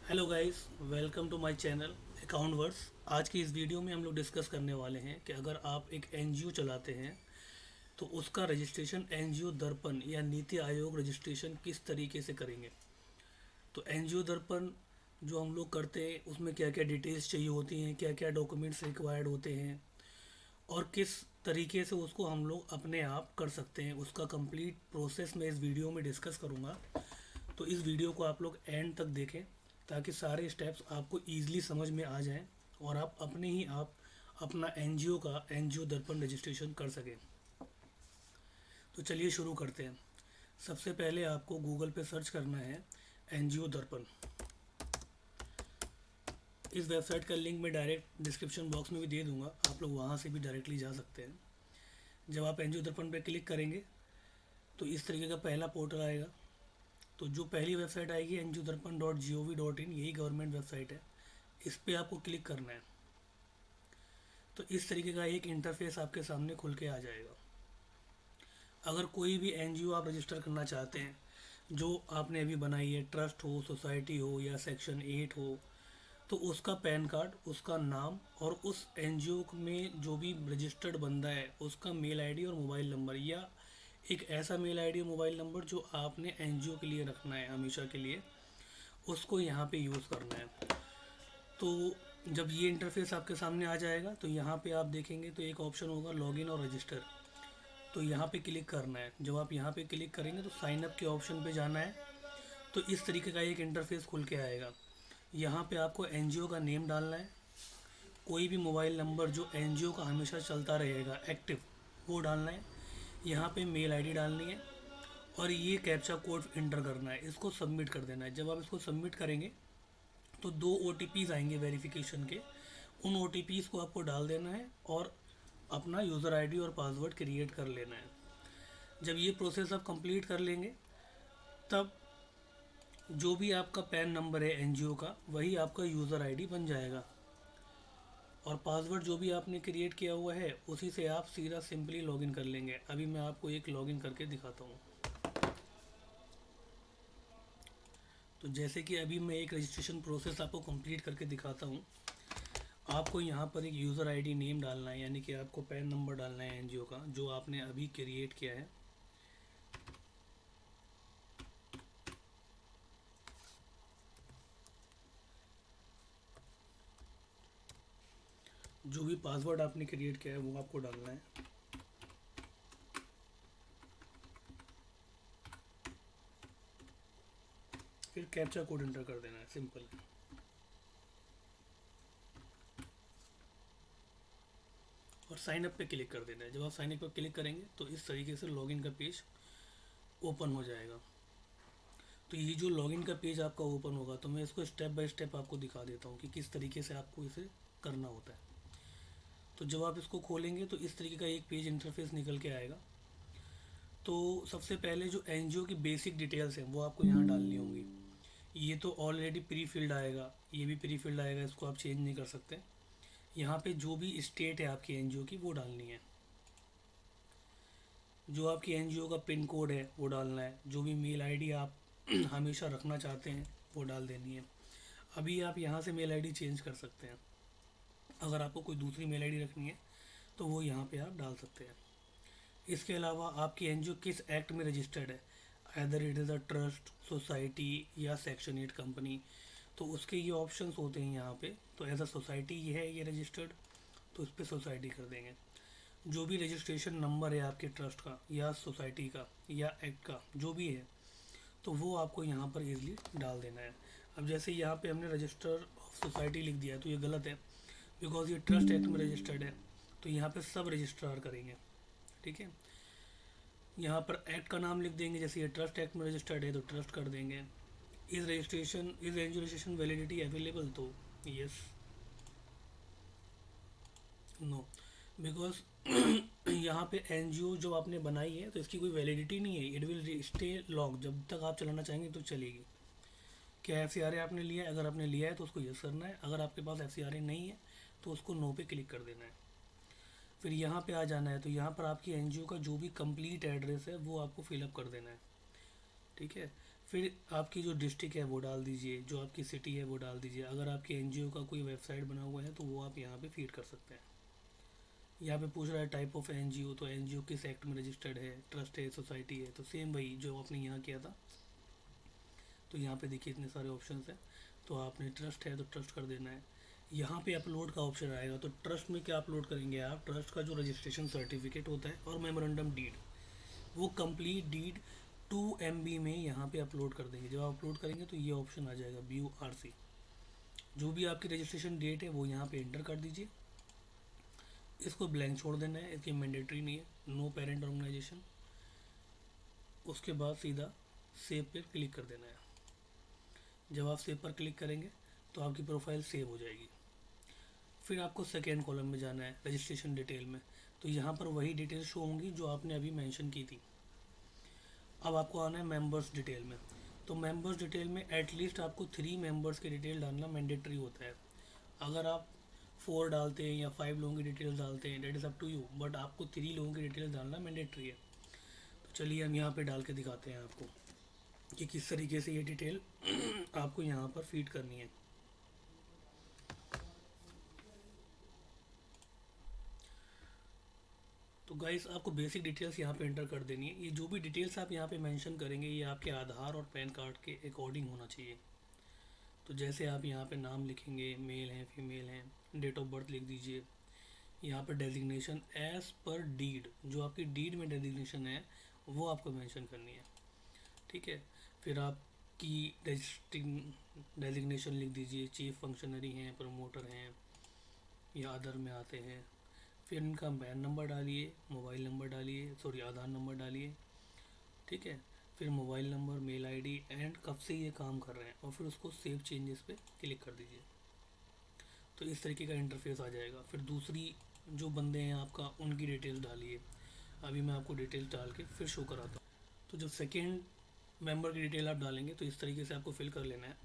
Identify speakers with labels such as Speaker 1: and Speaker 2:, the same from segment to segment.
Speaker 1: Hello guys, welcome to my channel account words. आज की इस वीडियो में हम लोग डिस्कस करने वाले हैं कि अगर आप एक एनजीओ चलाते हैं तो उसका रजिस्ट्रेशन एनजीओ दर्पण या नीति आयोग रजिस्ट्रेशन किस तरीके से करेंगे। तो एनजीओ दर्पण जो हम लोग करते हैं उसमें क्या क्या डिटेल्स चाहिए होती हैं, क्या क्या डॉक्यूमेंट्स रिक्वायर्ड होते हैं और किस तरीके से उसको हम लोग अपने आप कर सकते हैं, उसका कंप्लीट प्रोसेस मैं इस वीडियो में डिस्कस करूँगा। तो इस वीडियो को आप लोग एंड तक देखें ताकि सारे स्टेप्स आपको ईजिली समझ में आ जाएं और आप अपने ही आप अपना एनजीओ का एनजीओ दर्पण रजिस्ट्रेशन कर सकें। तो चलिए शुरू करते हैं। सबसे पहले आपको गूगल पे सर्च करना है एनजीओ दर्पण। इस वेबसाइट का लिंक मैं डायरेक्ट डिस्क्रिप्शन बॉक्स में भी दे दूंगा, आप लोग वहाँ से भी डायरेक्टली जा सकते हैं। जब आप एनजीओ दर्पण पे क्लिक करेंगे तो इस तरीके का पहला पोर्टल आएगा। तो जो पहली वेबसाइट आएगी NGOdarpan.gov.in, यही गवर्नमेंट वेबसाइट है, इस पर आपको क्लिक करना है। तो इस तरीके का एक इंटरफेस आपके सामने खुल के आ जाएगा। अगर कोई भी एनजीओ आप रजिस्टर करना चाहते हैं जो आपने अभी बनाई है, ट्रस्ट हो, सोसाइटी हो या सेक्शन 8 हो, तो उसका पैन कार्ड, उसका नाम और उस एनजीओ में जो भी रजिस्टर्ड बंदा है उसका मेल आईडी और मोबाइल नंबर, या एक ऐसा मेल आईडी और मोबाइल नंबर जो आपने एनजीओ के लिए रखना है हमेशा के लिए, उसको यहाँ पे यूज़ करना है। तो जब ये इंटरफेस आपके सामने आ जाएगा तो यहाँ पे आप देखेंगे तो एक ऑप्शन होगा लॉगिन और रजिस्टर। तो यहाँ पे क्लिक करना है। जब आप यहाँ पे क्लिक करेंगे तो साइन अप के ऑप्शन पे जाना है। तो इस तरीके का एक इंटरफेस खुल के आएगा। यहाँ पे आपको एनजीओ का नेम डालना है, कोई भी मोबाइल नंबर जो एनजीओ का हमेशा चलता रहेगा एक्टिव, वो डालना है। यहाँ पे मेल आईडी डालनी है और ये कैप्चा कोड इंटर करना है, इसको सबमिट कर देना है। जब आप इसको सबमिट करेंगे तो दो ओ आएंगे वेरिफिकेशन के, उन ओ को आपको डाल देना है और अपना यूज़र आईडी और पासवर्ड क्रिएट कर लेना है। जब ये प्रोसेस आप कंप्लीट कर लेंगे तब जो भी आपका पैन नंबर है एनजीओ का, वही आपका यूज़र आईडी बन जाएगा और पासवर्ड जो भी आपने क्रिएट किया हुआ है उसी से आप सीधा सिंपली लॉगिन कर लेंगे। अभी मैं आपको एक लॉगिन करके दिखाता हूँ। तो जैसे कि अभी मैं एक रजिस्ट्रेशन प्रोसेस आपको कंप्लीट करके दिखाता हूँ। आपको यहाँ पर एक यूज़र आईडी नेम डालना है, यानी कि आपको पैन नंबर डालना है एनजीओ का जो आपने अभी क्रिएट किया है। जो भी पासवर्ड आपने क्रिएट किया है वो आपको डालना है। फिर कैप्चा कोड एंटर कर देना है, सिंपल। और साइन अप पे क्लिक कर देना है। जब आप साइन अप पे क्लिक करेंगे तो इस तरीके से लॉगिन का पेज ओपन हो जाएगा। तो ये जो लॉगिन का पेज आपका ओपन होगा तो मैं इसको स्टेप बाय स्टेप आपको दिखा देता हूँ कि किस तरीके से आपको इसे करना होता है। तो जब आप इसको खोलेंगे तो इस तरीके का एक पेज इंटरफेस निकल के आएगा। तो सबसे पहले जो एनजीओ की बेसिक डिटेल्स हैं वो आपको यहाँ डालनी होंगी। ये तो ऑलरेडी प्री फिल्ड आएगा, ये भी प्री फिल्ड आएगा, इसको आप चेंज नहीं कर सकते। यहाँ पे जो भी स्टेट है आपकी एनजीओ की वो डालनी है। जो आपकी एनजीओ का पिन कोड है वो डालना है। जो भी मेल आईडी आप हमेशा रखना चाहते हैं वो डाल देनी है। अभी आप यहाँ से मेल आईडी चेंज कर सकते हैं। अगर आपको कोई दूसरी मेल आईडी रखनी है तो वो यहाँ पे आप डाल सकते हैं। इसके अलावा आपकी एनजीओ किस एक्ट में रजिस्टर्ड है, other it is a trust, society या सेक्शन 8 कंपनी, तो उसके ये ऑप्शंस होते हैं यहाँ पे। तो एज अ सोसाइटी ये है, ये रजिस्टर्ड, तो उस पर सोसाइटी कर देंगे। जो भी रजिस्ट्रेशन नंबर है आपके ट्रस्ट का या सोसाइटी का या एक्ट का जो भी है, तो वो आपको यहाँ पर इजीली डाल देना है। अब जैसे यहाँ पे हमने रजिस्टर ऑफ सोसाइटी लिख दिया है तो ये गलत है, बिकॉज ये ट्रस्ट एक्ट में रजिस्टर्ड है। तो यहाँ पे सब रजिस्ट्रार करेंगे, ठीक है। यहाँ पर एक्ट का नाम लिख देंगे, जैसे ये ट्रस्ट एक्ट में रजिस्टर्ड है तो ट्रस्ट कर देंगे। Is registration, is registration validity available, तो यस, नो, बिकॉज यहाँ पे एनजीओ जो आपने बनाई है तो इसकी कोई वैलिडिटी नहीं है, इट विल स्टे लॉक, जब तक आप चलाना चाहेंगे तो चलेगी। क्या एफ सी आर ए आपने लिया है? अगर आपने लिया है तो उसको यस करना है। अगर आपके पास एफ सी आर ए नहीं है तो उसको नो पे क्लिक कर देना है। फिर यहाँ पे आ जाना है। तो यहाँ पर आपकी एनजीओ का जो भी कंप्लीट एड्रेस है वो आपको फिलअप कर देना है, ठीक है। फिर आपकी जो डिस्ट्रिक्ट है वो डाल दीजिए, जो आपकी सिटी है वो डाल दीजिए। अगर आपके एनजीओ का कोई वेबसाइट बना हुआ है तो वो आप यहाँ पे फीड कर सकते हैं। यहाँ पे पूछ रहा है टाइप ऑफ एनजीओ, तो एनजीओ किस एक्ट में रजिस्टर्ड है, ट्रस्ट है, सोसाइटी है, तो सेम वही जो आपने यहाँ किया था। तो यहाँ पे देखिए इतने सारे ऑप्शंस हैं। तो आपने ट्रस्ट है तो ट्रस्ट कर देना है। यहाँ पे अपलोड का ऑप्शन आएगा, तो ट्रस्ट में क्या अपलोड करेंगे आप, ट्रस्ट का जो रजिस्ट्रेशन सर्टिफिकेट होता है और मेमोरेंडम डीड, वो कंप्लीट डीड 2 MB में यहाँ पे अपलोड कर देंगे। जब आप अपलोड करेंगे तो ये ऑप्शन आ जाएगा व्यू आरसी। जो भी आपकी रजिस्ट्रेशन डेट है वो यहाँ पे एंटर कर दीजिए। इसको ब्लैंक छोड़ देना है, इसकी मैंडेटरी नहीं है, नो पेरेंट ऑर्गेनाइजेशन। उसके बाद सीधा सेव पे क्लिक कर देना है। जब आप सेव पर क्लिक करेंगे तो आपकी प्रोफाइल सेव हो जाएगी। फिर आपको सेकेंड कॉलम में जाना है रजिस्ट्रेशन डिटेल में, तो यहाँ पर वही डिटेल शो होंगी जो आपने अभी मेंशन की थी। अब आपको आना है मेंबर्स डिटेल में। तो मेंबर्स डिटेल में एटलीस्ट आपको 3 मेंबर्स की डिटेल डालना मैंडेटरी होता है। अगर आप 4 डालते हैं या 5 लोगों की डिटेल्स डालते हैं, date is up to you, but आपको 3 लोगों की डिटेल्स डालना मैंडेटरी है। तो चलिए हम यहाँ पे डाल के दिखाते हैं आपको कि किस तरीके से ये डिटेल आपको यहाँ पर फीड करनी है। तो गाइस आपको बेसिक डिटेल्स यहाँ पे एंटर कर देनी है। ये जो भी डिटेल्स आप यहाँ पे मेंशन करेंगे ये आपके आधार और पैन कार्ड के अकॉर्डिंग होना चाहिए। तो जैसे आप यहाँ पे नाम लिखेंगे, मेल हैं फीमेल हैं, डेट ऑफ बर्थ लिख दीजिए। यहाँ पर डेजिग्नेशन एज पर डीड, जो आपकी डीड में डेजिग्नेशन है वो आपको मेंशन करनी है, ठीक है। फिर आपकी डेजिग्नेशन लिख दीजिए, चीफ फंक्शनरी हैं, प्रमोटर हैं या अदर में आते हैं। फिर इनका पैन नंबर डालिए, मोबाइल नंबर डालिए, सॉरी आधार नंबर डालिए, ठीक है। फिर mobile number, mail ID and कब से ये काम कर रहे हैं, और फिर उसको सेव चेंजेस पे क्लिक कर दीजिए। तो इस तरीके का इंटरफेस आ जाएगा। फिर दूसरी जो बंदे हैं आपका उनकी डिटेल्स डालिए। अभी मैं आपको डिटेल्स डाल के फिर शो कराता हूँ। तो जब सेकेंड मेंबर की डिटेल आप डालेंगे तो इस तरीके से आपको फिल कर लेना है।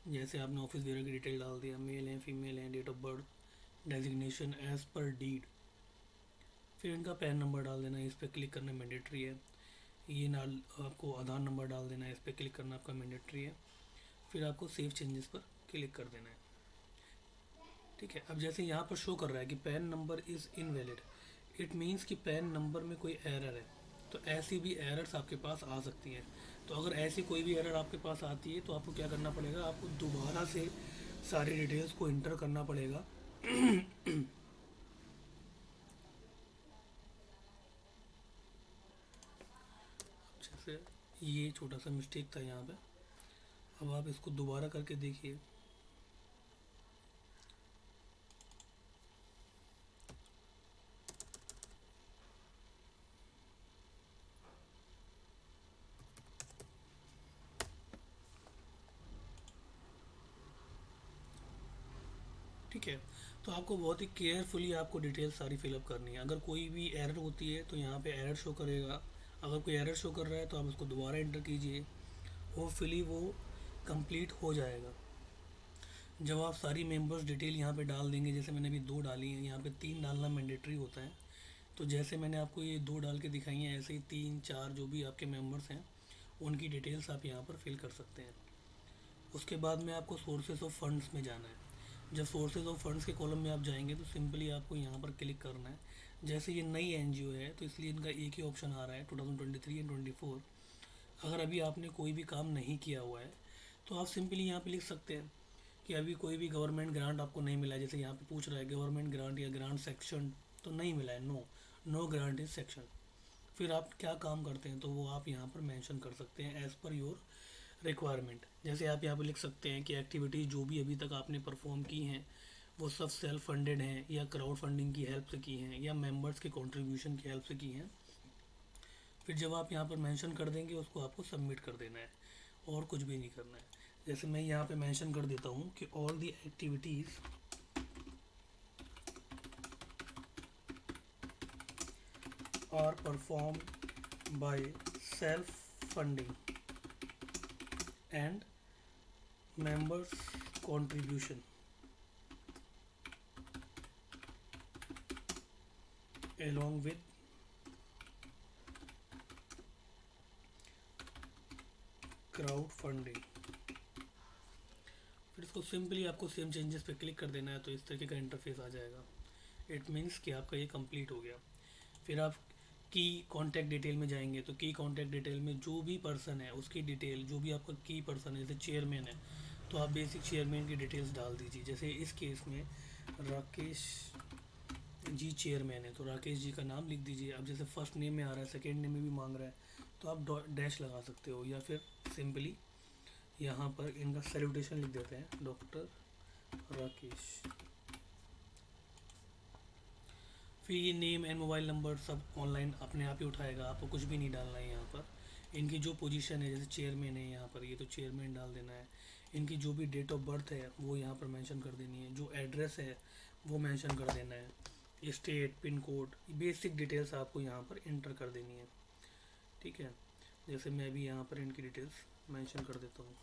Speaker 1: जैसे आपने ऑफिस बेयर की डिटेल डाल दिया, मेल हैं फीमेल हैं, date of birth, designation as per deed. फिर इनका पैन नंबर डाल देना है, इस पर क्लिक करना मैंडेटरी है। ये नाल आपको आधार नंबर डाल देना है, इस पर क्लिक करना आपका मैंडेटरी है। फिर आपको सेव चेंजेस पर क्लिक कर देना है, ठीक है। अब जैसे यहाँ पर शो कर रहा है कि pan number is invalid, it means कि पैन नंबर में कोई एरर है। तो ऐसी भी एरर्स आपके पास आ सकती हैं। तो अगर ऐसी कोई भी एरर आपके पास आती है तो आपको क्या करना पड़ेगा, आपको दोबारा से सारी डिटेल्स को इंटर करना पड़ेगा। जैसे ये छोटा सा मिस्टेक था यहाँ पे, अब आप इसको दोबारा करके देखिए। ठीक है। तो आपको बहुत ही केयरफुली आपको डिटेल सारी फिलअप करनी है। अगर कोई भी एरर होती है तो यहाँ पे एरर शो करेगा। अगर कोई एरर शो कर रहा है तो आप उसको दोबारा एंटर कीजिए, होपफुली वो कंप्लीट हो जाएगा। जब आप सारी मेंबर्स डिटेल यहाँ पे डाल देंगे, जैसे मैंने अभी 2 डाली हैं, यहाँ पे 3 डालना मैंडेटरी होता है। तो जैसे मैंने आपको ये 2 डाल के दिखाई हैं, ऐसे ही 3 4 जो भी आपके मेंबर्स हैं उनकी डिटेल्स आप यहाँ पर फिल कर सकते हैं। उसके बाद में आपको सोर्सेज ऑफ फंड्स में जाना है। जब सोर्सेज ऑफ फंड्स के कॉलम में आप जाएंगे तो सिंपली आपको यहाँ पर क्लिक करना है। जैसे ये नई एनजीओ है तो इसलिए इनका एक ही ऑप्शन आ रहा है 2023 एंड 24। अगर अभी आपने कोई भी काम नहीं किया हुआ है तो आप सिंपली यहाँ पे लिख सकते हैं कि अभी कोई भी गवर्नमेंट ग्रांट आपको नहीं मिला है। जैसे यहाँ पे पूछ रहा है गवर्नमेंट ग्रांट या ग्रांट सेक्शन, तो नहीं मिला है, no, no grant is section. फिर आप क्या काम करते हैं तो वो आप यहाँ पर मेंशन कर सकते हैं एज़ पर योर रिक्वायरमेंट। जैसे आप यहाँ पे लिख सकते हैं कि एक्टिविटीज़ जो भी अभी तक आपने परफॉर्म की हैं वो सब सेल्फ फंडेड हैं या क्राउड फंडिंग की हेल्प से की हैं या मेंबर्स के कंट्रीब्यूशन की हेल्प से की हैं। फिर जब आप यहाँ पर मेंशन कर देंगे उसको आपको सबमिट कर देना है, और कुछ भी नहीं करना है। जैसे मैं यहाँ पे मेंशन कर देता हूँ कि all the activities are perform by self funding and members contribution along with crowd funding. फिर इसको सिंपली आपको सेम चेंजेस पे क्लिक कर देना है, तो इस तरीके का इंटरफेस आ जाएगा। इट मीन्स कि आपका ये कंप्लीट हो गया। फिर आप की कॉन्टैक्ट डिटेल में जाएंगे, तो की कॉन्टैक्ट डिटेल में जो भी पर्सन है उसकी डिटेल, जो भी आपका की पर्सन है, जैसे चेयरमैन है तो आप बेसिक चेयरमैन की डिटेल्स डाल दीजिए। जैसे इस केस में राकेश जी चेयरमैन है, तो राकेश जी का नाम लिख दीजिए। अब जैसे फर्स्ट नेम में आ रहा है, सेकेंड नेम में भी मांग रहा है, तो आप डैश लगा सकते हो, या फिर सिंपली यहाँ पर इनका सैल्यूटेशन लिख देते हैं, डॉक्टर राकेश। फिर ये नेम एंड मोबाइल नंबर सब ऑनलाइन अपने आप ही उठाएगा, आपको कुछ भी नहीं डालना है यहाँ पर। इनकी जो पोजीशन है, जैसे चेयरमैन है यहाँ पर, ये तो चेयरमैन डाल देना है। इनकी जो भी डेट ऑफ बर्थ है वो यहाँ पर मेंशन कर देनी है, जो एड्रेस है वो मेंशन कर देना है, state, pin code, basic details आपको यहाँ पर इंटर कर देनी है। ठीक है, जैसे मैं भी यहाँ पर इनकी डिटेल्स मेंशन कर देता हूँ।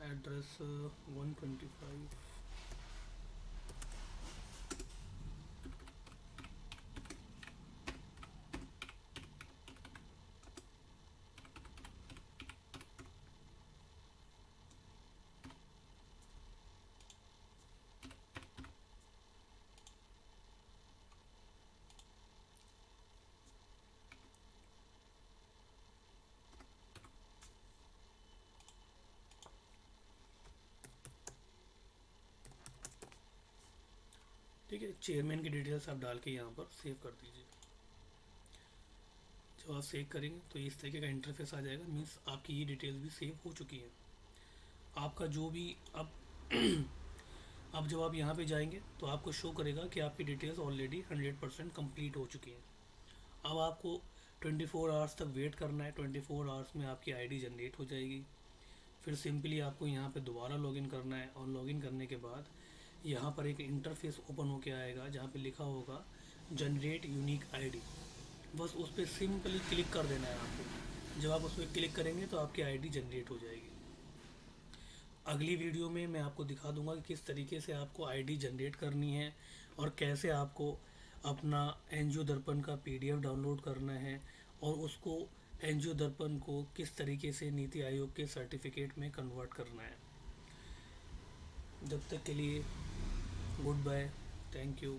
Speaker 1: एड्रेस 125। ठीक है, चेयरमैन की डिटेल्स आप डाल के यहाँ पर सेव कर दीजिए। जब आप सेव करेंगे तो इस तरीके का इंटरफेस आ जाएगा, मीन्स आपकी ये डिटेल्स भी सेव हो चुकी हैं। आपका जो भी अब अब जब आप यहाँ पे जाएंगे तो आपको शो करेगा कि आपकी डिटेल्स ऑलरेडी 100% कंप्लीट हो चुकी हैं। अब आपको 24 आवर्स तक वेट करना है। 24 आवर्स में आपकी आईडी जनरेट हो जाएगी। फिर सिंपली आपको यहाँ पे दोबारा लॉगिन करना है, और लॉगिन करने के बाद यहाँ पर एक इंटरफेस ओपन होके आएगा जहाँ पे लिखा होगा जनरेट यूनिक आईडी। बस उस पर सिंपली क्लिक कर देना है आपको। जब आप उस पर क्लिक करेंगे तो आपकी आईडी जनरेट हो जाएगी। अगली वीडियो में मैं आपको दिखा दूंगा कि किस तरीके से आपको आईडी जनरेट करनी है, और कैसे आपको अपना एनजीओ दर्पण का पीडीएफ डाउनलोड करना है, और उसको एनजीओ दर्पण को किस तरीके से नीति आयोग के सर्टिफिकेट में कन्वर्ट करना है। जब तक के लिए गुड बाय, थैंक यू।